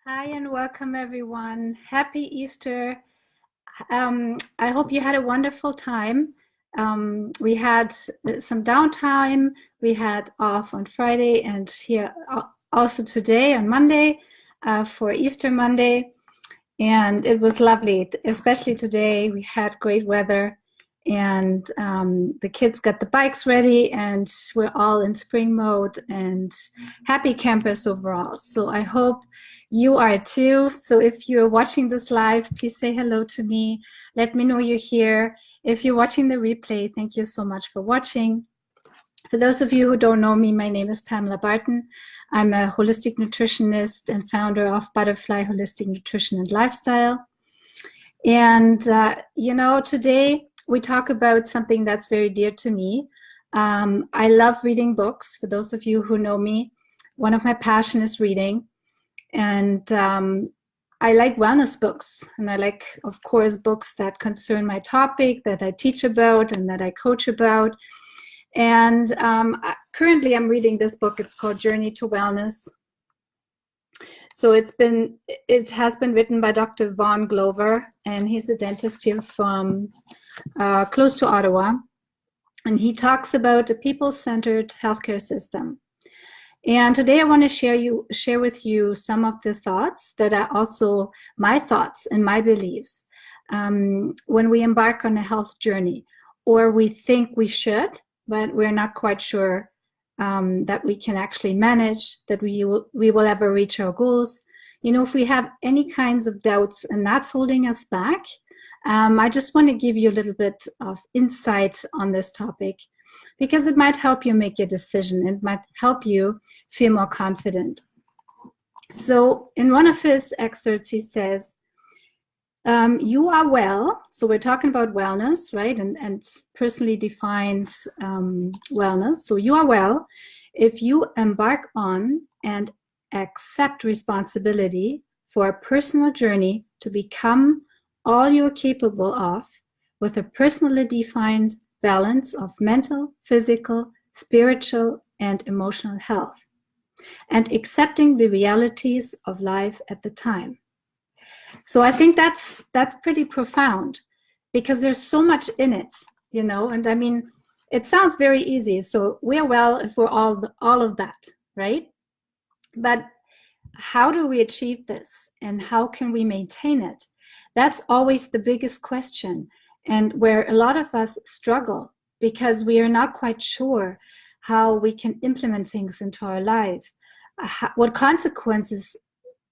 Hi and welcome everyone. Happy Easter. I hope you had a wonderful time. We had some downtime. We had off on Friday and here also today on Monday for Easter Monday. And it was lovely, especially today. We had great weather and the kids got the bikes ready and we're all in spring mode and happy campers overall. So I hope you are too. So if you're watching this live, please say hello to me. Let me know you're here. If you're watching the replay, thank you so much for watching. For those of you who don't know me, my name is Pamela Barton. I'm a holistic nutritionist and founder of Butterfly Holistic Nutrition and Lifestyle. And, today we talk about something that's very dear to me. I love reading books. For those of you who know me, one of my passions is reading. And I like wellness books. And I like, of course, books that concern my topic, that I teach about and that I coach about. And currently I'm reading this book. It's called Journey to Wellness. So it has been written by Dr. Vaughn Glover, and he's a dentist here from close to Ottawa. And he talks about a people-centered healthcare system. And today I want to share with you some of the thoughts that are also my thoughts and my beliefs when we embark on a health journey, or we think we should, but we're not quite sure that we can actually manage, that we will ever reach our goals. You know, if we have any kinds of doubts and that's holding us back, I just want to give you a little bit of insight on this topic because it might help you make your decision. It might help you feel more confident. So in one of his excerpts, he says, you are well. So we're talking about wellness, right? And personally defined wellness. So you are well if you embark on and accept responsibility for a personal journey to become all you're capable of with a personally defined balance of mental, physical, spiritual, and emotional health, and accepting the realities of life at the time. So I think that's pretty profound because there's so much in it, you know, and I mean, it sounds very easy. So we're well if we're all of that, right? But how do we achieve this and how can we maintain it? That's always the biggest question, and where a lot of us struggle because we are not quite sure how we can implement things into our life. What consequences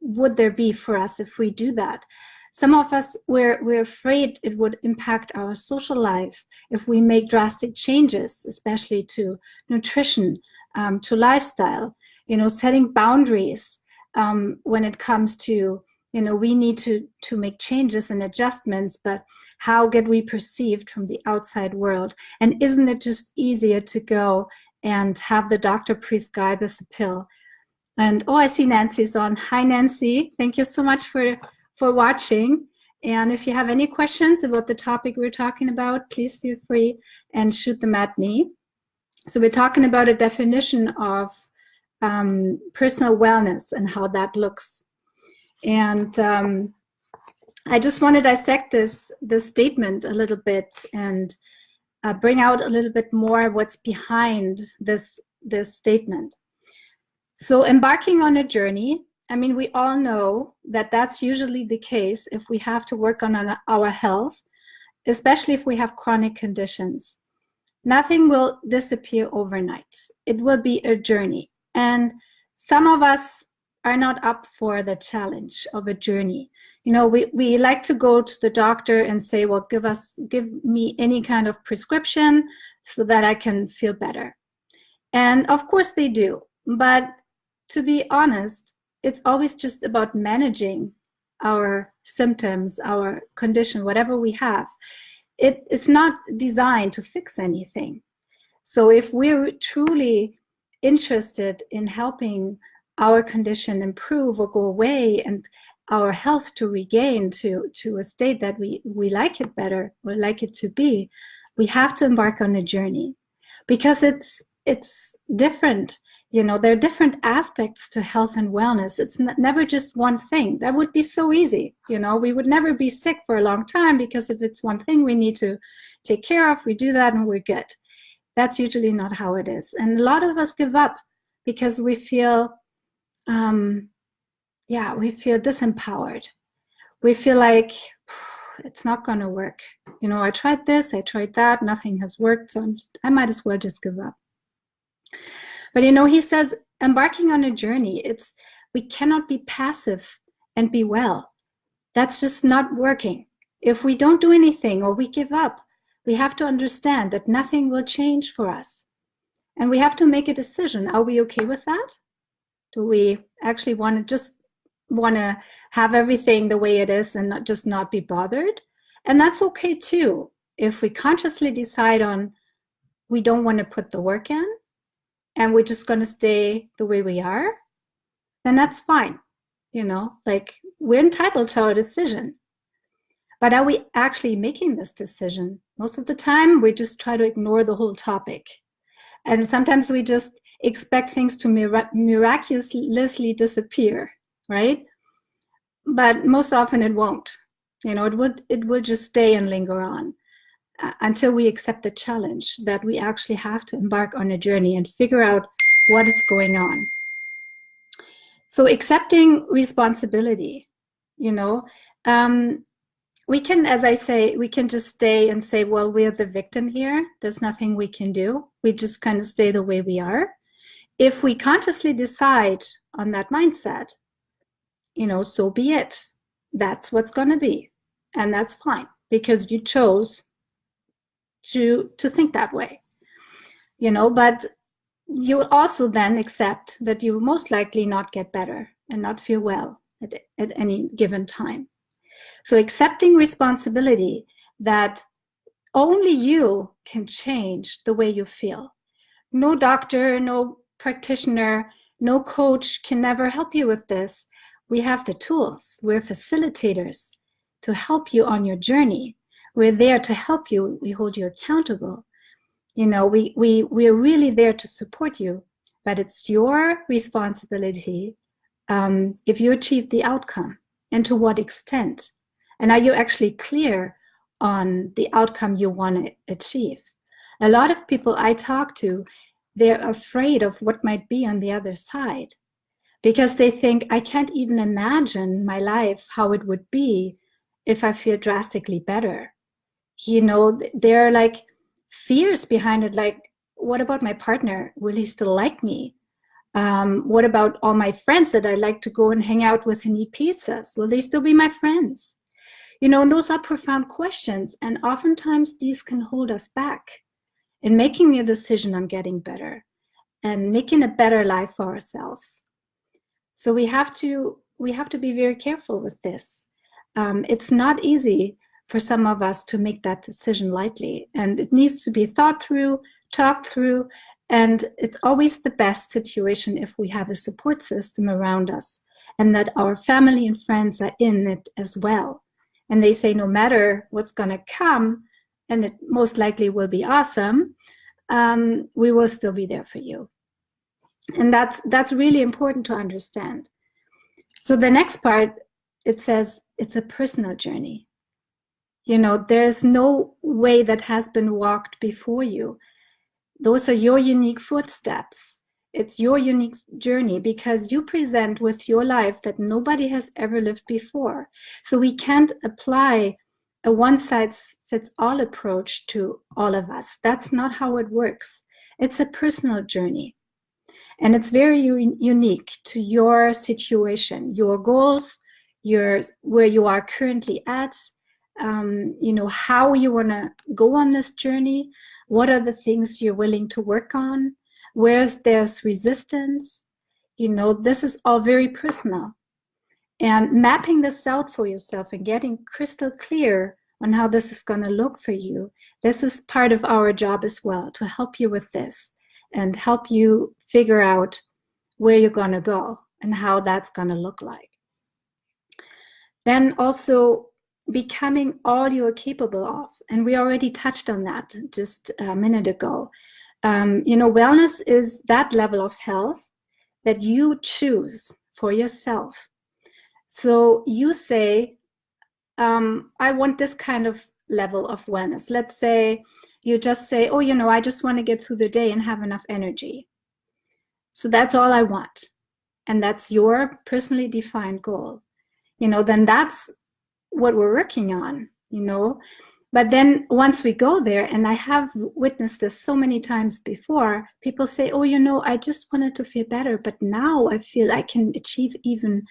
would there be for us if we do that? Some of us, we're afraid it would impact our social life if we make drastic changes, especially to nutrition, to lifestyle, you know, setting boundaries when it comes to, you know, we need to make changes and adjustments, but how get we perceived from the outside world? And isn't it just easier to go and have the doctor prescribe us a pill? And oh, I see Nancy's on. Hi, Nancy. Thank you so much for watching. And if you have any questions about the topic we're talking about, please feel free and shoot them at me. So we're talking about a definition of personal wellness and how that looks. And I just want to dissect this statement a little bit and bring out a little bit more what's behind this statement. So embarking on a journey, I mean, we all know that that's usually the case if we have to work on our health, especially if we have chronic conditions. Nothing will disappear overnight. It will be a journey. And some of us are not up for the challenge of a journey. You know, we like to go to the doctor and say, well, give me any kind of prescription so that I can feel better. And of course they do. But to be honest, it's always just about managing our symptoms, our condition, whatever we have. It's not designed to fix anything. So if we're truly interested in helping our condition improve or go away and our health to regain to a state that we like it better or like it to be, we have to embark on a journey because it's different. There are different aspects to health and wellness. It's never just one thing. That would be so easy. We would never be sick for a long time, because if it's one thing we need to take care of, we do that and we're good. That's usually not how it is. And a lot of us give up because we feel, we feel disempowered. We feel like it's not going to work. I tried this, I tried that, nothing has worked, so I might as well just give up. But he says, embarking on a journey, we cannot be passive and be well. That's just not working. If we don't do anything or we give up, we have to understand that nothing will change for us. And we have to make a decision. Are we okay with that? Do we actually want to have everything the way it is and not be bothered? And that's okay too. If we consciously decide on we don't want to put the work in and we're just going to stay the way we are, then that's fine. We're entitled to our decision. But are we actually making this decision? Most of the time, we just try to ignore the whole topic. And sometimes we just expect things to miraculously disappear, right? But most often it won't. It will just stay and linger on until we accept the challenge that we actually have to embark on a journey and figure out what is going on. So accepting responsibility, we can, as I say, we can just stay and say, well, we're the victim here. There's nothing we can do. We just kind of stay the way we are. If we consciously decide on that mindset, so be it. That's what's going to be. And that's fine, because you chose to think that way. But you also then accept that you will most likely not get better and not feel well at any given time. So accepting responsibility that only you can change the way you feel. No doctor, no practitioner, no coach can never help you with this. We have the tools. We're facilitators to help you on your journey. We're there to help you. We hold you accountable. We're really there to support you, but it's your responsibility if you achieve the outcome and to what extent. And are you actually clear on the outcome you want to achieve? A lot of people I talk to, they're afraid of what might be on the other side because they think, I can't even imagine my life, how it would be if I feel drastically better. There are like fears behind it, like, what about my partner? Will he still like me? What about all my friends that I like to go and hang out with and eat pizzas? Will they still be my friends? And those are profound questions. And oftentimes these can hold us back in making a decision on getting better and making a better life for ourselves. So we have to be very careful with this. It's not easy for some of us to make that decision lightly, and it needs to be thought through, talked through, and it's always the best situation if we have a support system around us and that our family and friends are in it as well. And they say, no matter what's going to come, and it most likely will be awesome, we will still be there for you. And that's really important to understand. So the next part, it says it's a personal journey. There's no way that has been walked before you. Those are your unique footsteps. It's your unique journey because you present with your life that nobody has ever lived before. So we can't apply a one-size-fits-all approach to all of us. That's not how it works. It's a personal journey. And it's very unique to your situation, your goals, where you are currently at, how you want to go on this journey, what are the things you're willing to work on, there's resistance. This is all very personal. And mapping this out for yourself and getting crystal clear on how this is going to look for you, this is part of our job as well, to help you with this and help you figure out where you're going to go and how that's going to look like. Then also becoming all you're capable of. And we already touched on that just a minute ago. Wellness is that level of health that you choose for yourself. So you say, I want this kind of level of wellness. Let's say you just say, oh, I just want to get through the day and have enough energy. So that's all I want. And that's your personally defined goal. Then that's what we're working on, But then once we go there, and I have witnessed this so many times before, people say, oh, I just wanted to feel better, but now I feel I can achieve even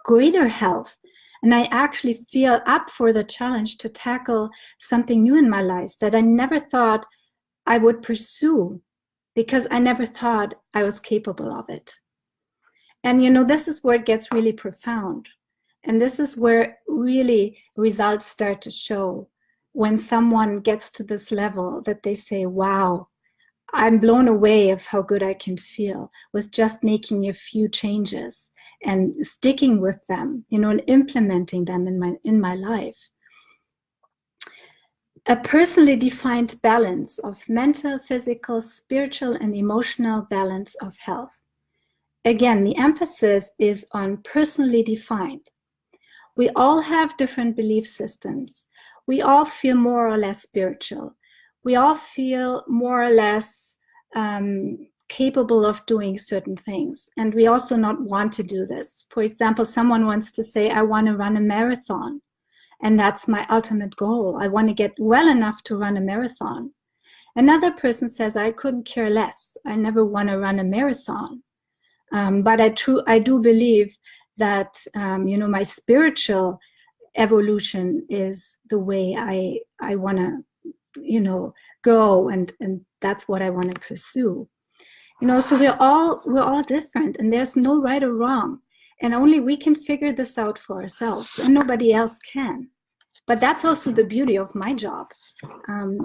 greater health. And I actually feel up for the challenge to tackle something new in my life that I never thought I would pursue because I never thought I was capable of it. And, this is where it gets really profound. And this is where really results start to show when someone gets to this level that they say, wow, I'm blown away of how good I can feel with just making a few changes and sticking with them, and implementing them in my life. A personally defined balance of mental, physical, spiritual, and emotional balance of health. Again, the emphasis is on personally defined. We all have different belief systems. We all feel more or less spiritual. We all feel more or less capable of doing certain things. And we also not want to do this. For example, someone wants to say, I want to run a marathon. And that's my ultimate goal. I want to get well enough to run a marathon. Another person says, I couldn't care less. I never want to run a marathon. But I do believe that, my spiritual evolution is the way I want to, go, and that's what I want to pursue. So we're all different, and there's no right or wrong, and only we can figure this out for ourselves, and nobody else can. But that's also the beauty of my job,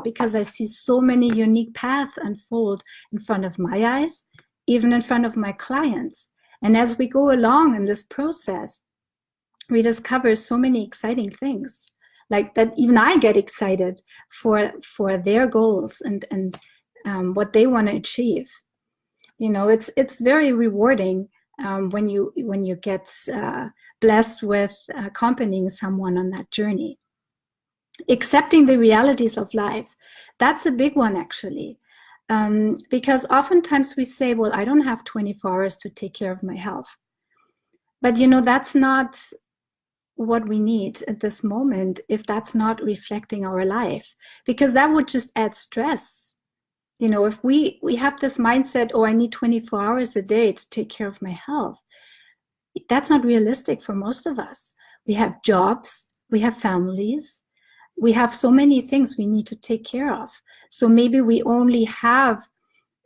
because I see so many unique paths unfold in front of my eyes, even in front of my clients. And as we go along in this process, we discover so many exciting things, like that even I get excited for their goals and what they want to achieve. It's very rewarding when you get blessed with accompanying someone on that journey. Accepting the realities of life, that's a big one, actually. Because oftentimes we say, well, I don't have 24 hours to take care of my health. But, that's not what we need at this moment if that's not reflecting our life, because that would just add stress. If we have this mindset, oh, I need 24 hours a day to take care of my health, that's not realistic for most of us. We have jobs, we have families, we have so many things we need to take care of. So maybe we only have,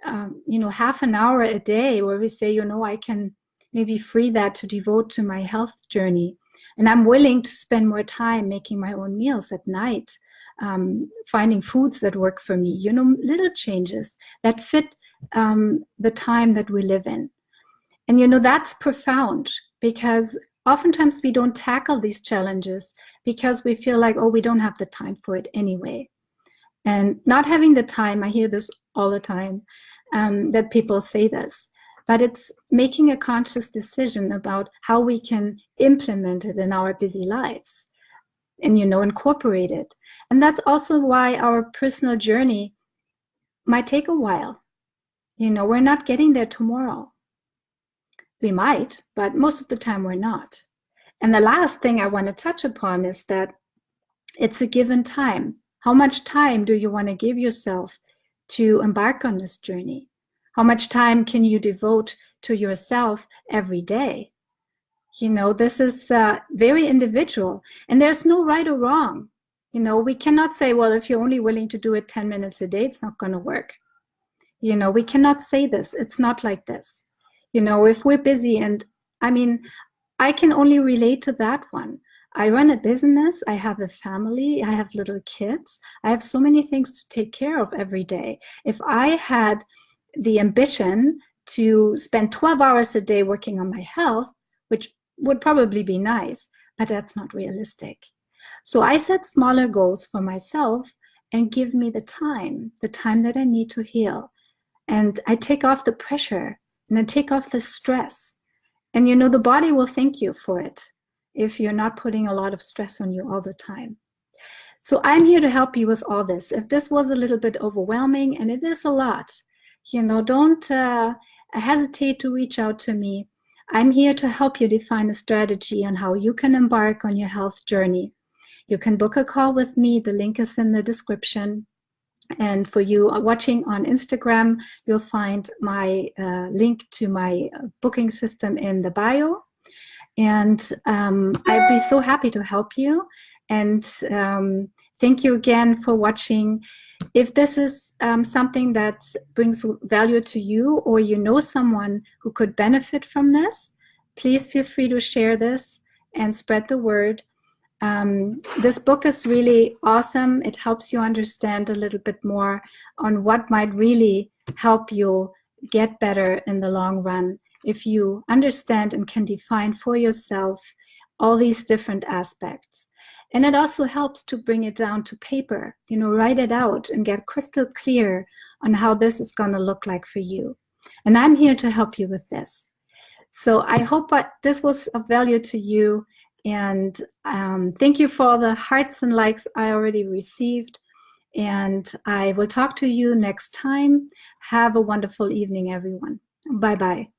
half an hour a day where we say, I can maybe free that to devote to my health journey. And I'm willing to spend more time making my own meals at night, finding foods that work for me, little changes that fit the time that we live in. And, that's profound, because oftentimes we don't tackle these challenges because we feel like, oh, we don't have the time for it anyway. And not having the time, I hear this all the time, that people say this, but it's making a conscious decision about how we can implement it in our busy lives and, incorporate it. And that's also why our personal journey might take a while. We're not getting there tomorrow. We might, but most of the time we're not. And the last thing I want to touch upon is that it's a given time. How much time do you want to give yourself to embark on this journey? How much time can you devote to yourself every day? This is very individual, and there's no right or wrong. We cannot say, well, if you're only willing to do it 10 minutes a day, it's not going to work. We cannot say this. It's not like this. If we're busy, and I can only relate to that one. I run a business, I have a family, I have little kids. I have so many things to take care of every day. If I had the ambition to spend 12 hours a day working on my health, which would probably be nice, but that's not realistic. So I set smaller goals for myself and give me the time that I need to heal. And I take off the pressure and then take off the stress. And you know, the body will thank you for it if you're not putting a lot of stress on you all the time. So I'm here to help you with all this. If this was a little bit overwhelming, and it is a lot, you know, don't hesitate to reach out to me. I'm here to help you define a strategy on how you can embark on your health journey. You can book a call with me. The link is in the description. And for you watching on Instagram, you'll find my link to my booking system in the bio. And I'd be so happy to help you. And thank you again for watching. If this is something that brings value to you, or you know someone who could benefit from this, please feel free to share this and spread the word. This book is really awesome. It helps you understand a little bit more on what might really help you get better in the long run if you understand and can define for yourself all these different aspects. And it also helps to bring it down to paper, you know, write it out and get crystal clear on how this is going to look like for you. And I'm here to help you with this. So I hope this was of value to you. And thank you for all the hearts and likes I already received. And I will talk to you next time. Have a wonderful evening, everyone. Bye-bye.